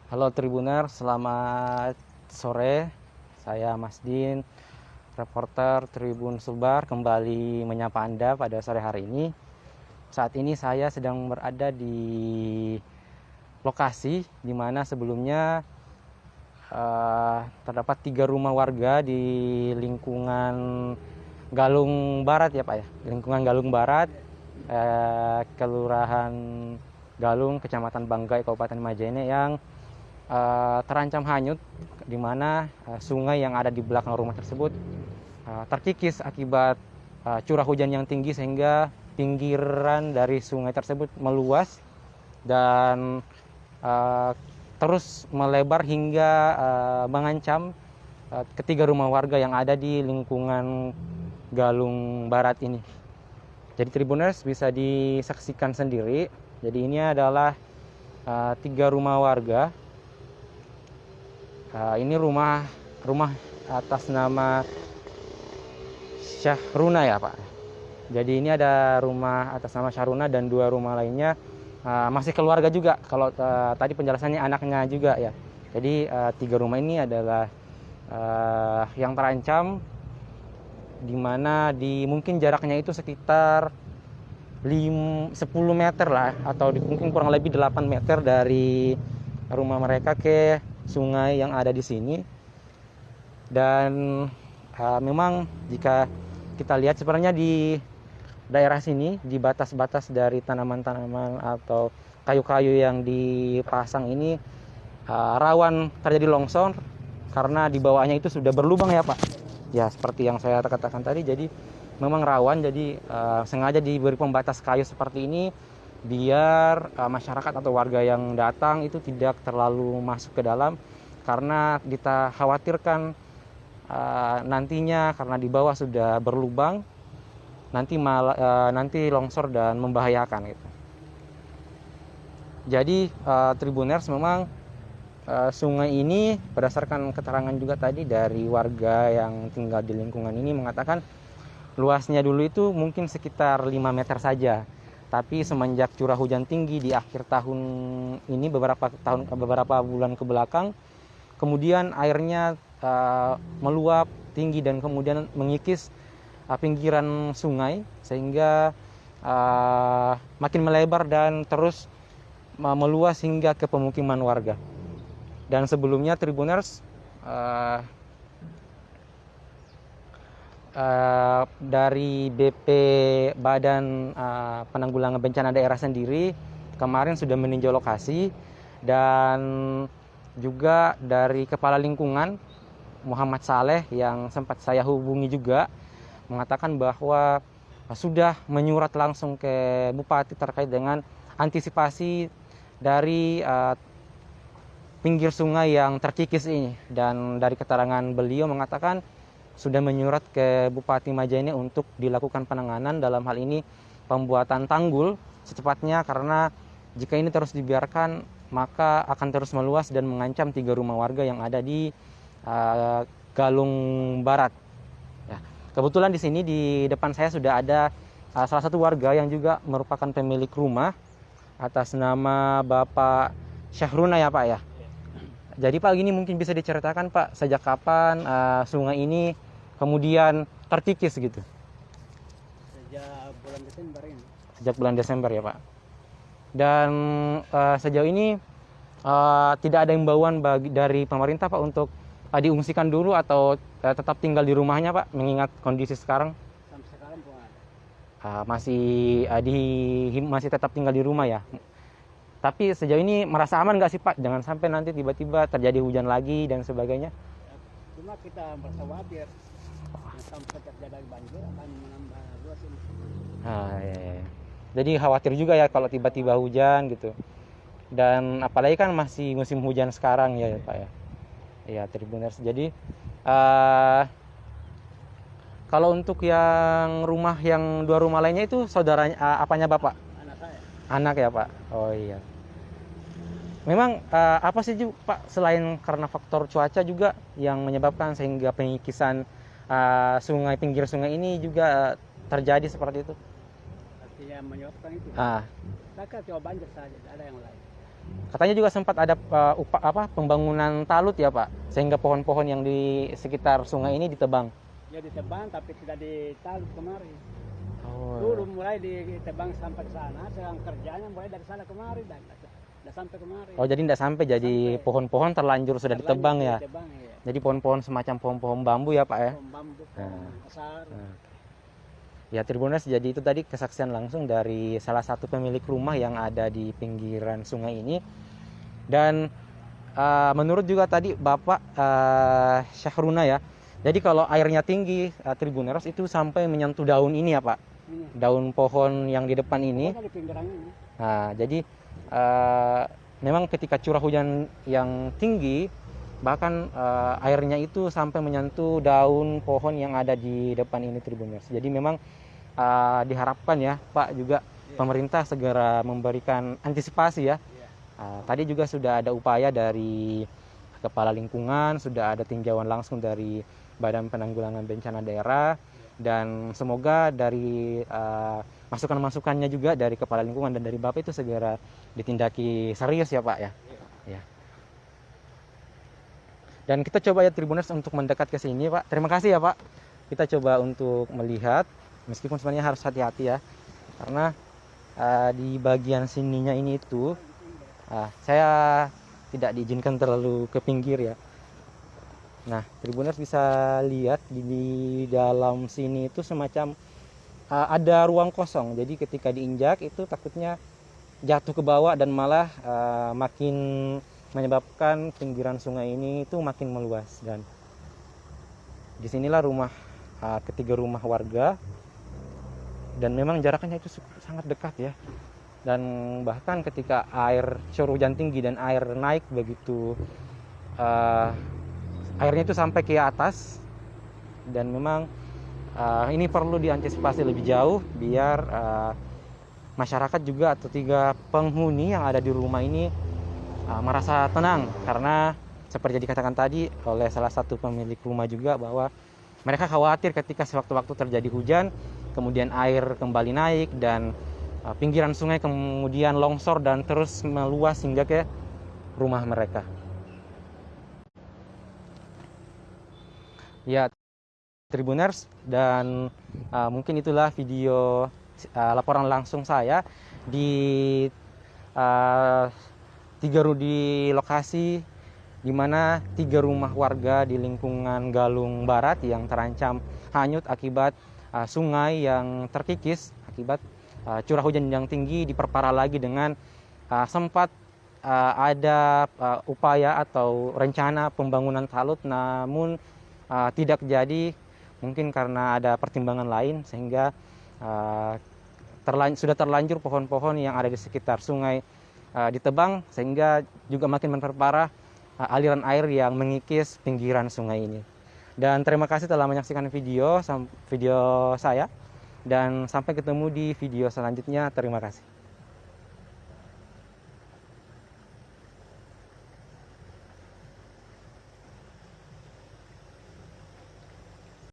Halo Tribuner, selamat sore. Saya Mas Din, reporter Tribun Sumbar, kembali menyapa Anda pada sore hari ini. Saat ini saya sedang berada di lokasi di mana sebelumnya terdapat 3 rumah warga di lingkungan Galung Barat ya Pak ya. Lingkungan Galung Barat, Kelurahan Galung, Kecamatan Banggai, Kabupaten Majene yang terancam hanyut, di mana sungai yang ada di belakang rumah tersebut terkikis akibat curah hujan yang tinggi, sehingga pinggiran dari sungai tersebut meluas dan terus melebar hingga mengancam ketiga rumah warga yang ada di lingkungan Galung Barat ini. Jadi Tribuners bisa disaksikan sendiri. Jadi ini adalah 3 rumah warga. Ini rumah atas nama Syahruna ya Pak. Jadi ini ada rumah atas nama Syahruna dan 2 rumah lainnya masih keluarga juga. Kalau tadi penjelasannya anaknya juga ya. Jadi 3 rumah ini adalah yang terancam, di mana mungkin jaraknya itu sekitar 10 meter lah, atau mungkin kurang lebih 8 meter dari rumah mereka ke sungai yang ada di sini. Dan memang jika kita lihat sebenarnya di daerah sini, di batas-batas dari tanaman-tanaman atau kayu-kayu yang dipasang ini rawan terjadi longsor karena di bawahnya itu sudah berlubang ya Pak. Ya seperti yang saya katakan tadi, jadi memang rawan. Jadi sengaja diberi pembatas kayu seperti ini biar masyarakat atau warga yang datang itu tidak terlalu masuk ke dalam, karena kita khawatirkan nantinya karena di bawah sudah berlubang nanti longsor dan membahayakan gitu. Jadi Tribuners, memang sungai ini berdasarkan keterangan juga tadi dari warga yang tinggal di lingkungan ini mengatakan luasnya dulu itu mungkin sekitar 5 meter saja. Tapi semenjak curah hujan tinggi di akhir tahun ini, beberapa bulan ke belakang, kemudian airnya meluap tinggi dan kemudian mengikis pinggiran sungai, sehingga makin melebar dan terus meluas hingga ke pemukiman warga. Dan sebelumnya Tribuners, dari BP Badan Penanggulangan Bencana Daerah sendiri kemarin sudah meninjau lokasi, dan juga dari Kepala Lingkungan Muhammad Saleh yang sempat saya hubungi juga mengatakan bahwa sudah menyurat langsung ke Bupati terkait dengan antisipasi dari pinggir sungai yang terkikis ini. Dan dari keterangan beliau mengatakan sudah menyurat ke Bupati Majene untuk dilakukan penanganan, dalam hal ini pembuatan tanggul secepatnya, karena jika ini terus dibiarkan maka akan terus meluas dan mengancam 3 rumah warga yang ada di Galung Barat. Ya, kebetulan di sini di depan saya sudah ada salah satu warga yang juga merupakan pemilik rumah atas nama Bapak Syahruna ya Pak ya. Jadi Pak, gini mungkin bisa diceritakan Pak, sejak kapan sungai ini kemudian terkikis gitu? Sejak bulan Desember ini. Sejak bulan Desember ya Pak. Dan sejauh ini tidak ada imbauan dari pemerintah Pak untuk diungsikan dulu atau tetap tinggal di rumahnya Pak, mengingat kondisi sekarang? Sampai sekarang pun masih tetap tinggal di rumah ya. Tapi sejauh ini merasa aman nggak sih Pak? Jangan sampai nanti tiba-tiba terjadi hujan lagi dan sebagainya. cuma kita merasa khawatir sampai terjadi banjir akan menambah luas ini. Ya. Jadi khawatir juga ya kalau tiba-tiba hujan gitu. Dan apalagi kan masih musim hujan sekarang ya Pak ya. Ya Tribuners. Jadi kalau untuk yang 2 rumah lainnya itu saudaranya, apanya Bapak? Anak saya. Anak ya Pak. Oh iya. Memang apa sih Pak, selain karena faktor cuaca juga yang menyebabkan sehingga pengikisan pinggir sungai ini juga terjadi seperti itu? Artinya menyebabkan itu. Ah, Kita coba banjir saja, tidak ada yang lain. Katanya juga sempat ada pembangunan talut ya Pak, sehingga pohon-pohon yang di sekitar sungai ini ditebang. Ya ditebang tapi tidak ditalut kemari. Oh. Dulu mulai ditebang sampai ke sana, sekarang kerjanya mulai dari sana kemari dan sampai kemari. Oh, jadi tidak sampai jadi pohon-pohon terlanjur sudah ditebang ya. Ditebang, ya. Jadi pohon-pohon semacam pohon-pohon bambu ya Pak ya. Pohon bambu, pohon besar. Ya Tribuners, jadi itu tadi kesaksian langsung dari salah satu pemilik rumah yang ada di pinggiran sungai ini. Dan menurut juga tadi Bapak Syahruna ya, jadi kalau airnya tinggi Tribuners itu sampai menyentuh daun ini ya Pak, daun pohon yang di depan ini. Di pinggiran ini. Nah, jadi memang ketika curah hujan yang tinggi, bahkan airnya itu sampai menyentuh daun pohon yang ada di depan ini Tribuners. Jadi memang diharapkan ya Pak juga pemerintah segera memberikan antisipasi ya. Tadi juga sudah ada upaya dari Kepala Lingkungan, sudah ada tinjauan langsung dari Badan Penanggulangan Bencana Daerah, dan semoga dari masukan-masukannya juga dari Kepala Lingkungan dan dari Bapak itu segera ditindaki serius ya Pak ya. Ya. Dan kita coba ya Tribuners untuk mendekat ke sini Pak. Terima kasih ya Pak. Kita coba untuk melihat, meskipun sebenarnya harus hati-hati ya, karena di bagian sininya ini itu saya tidak diizinkan terlalu ke pinggir ya. Nah, Tribuners bisa lihat di dalam sini itu semacam ada ruang kosong. Jadi ketika diinjak itu takutnya jatuh ke bawah dan malah makin menyebabkan pinggiran sungai ini itu makin meluas. Dan disinilah rumah ketiga rumah warga, dan memang jaraknya itu sangat dekat ya. Dan bahkan ketika air curah hujan tinggi dan air naik begitu, airnya itu sampai ke atas, dan memang ini perlu diantisipasi lebih jauh biar masyarakat juga atau 3 penghuni yang ada di rumah ini merasa tenang, karena seperti dikatakan tadi oleh salah satu pemilik rumah juga bahwa mereka khawatir ketika sewaktu-waktu terjadi hujan, kemudian air kembali naik dan pinggiran sungai kemudian longsor dan terus meluas hingga ke rumah mereka. Ya Tribuners, dan mungkin itulah video laporan langsung saya di di lokasi di mana 3 rumah warga di lingkungan Galung Barat yang terancam hanyut akibat sungai yang terkikis akibat curah hujan yang tinggi, diperparah lagi dengan sempat ada upaya atau rencana pembangunan talut, namun tidak jadi, mungkin karena ada pertimbangan lain sehingga sudah terlanjur pohon-pohon yang ada di sekitar sungai ditebang, sehingga juga makin memperparah aliran air yang mengikis pinggiran sungai ini. Dan terima kasih telah menyaksikan video saya, dan sampai ketemu di video selanjutnya. Terima kasih.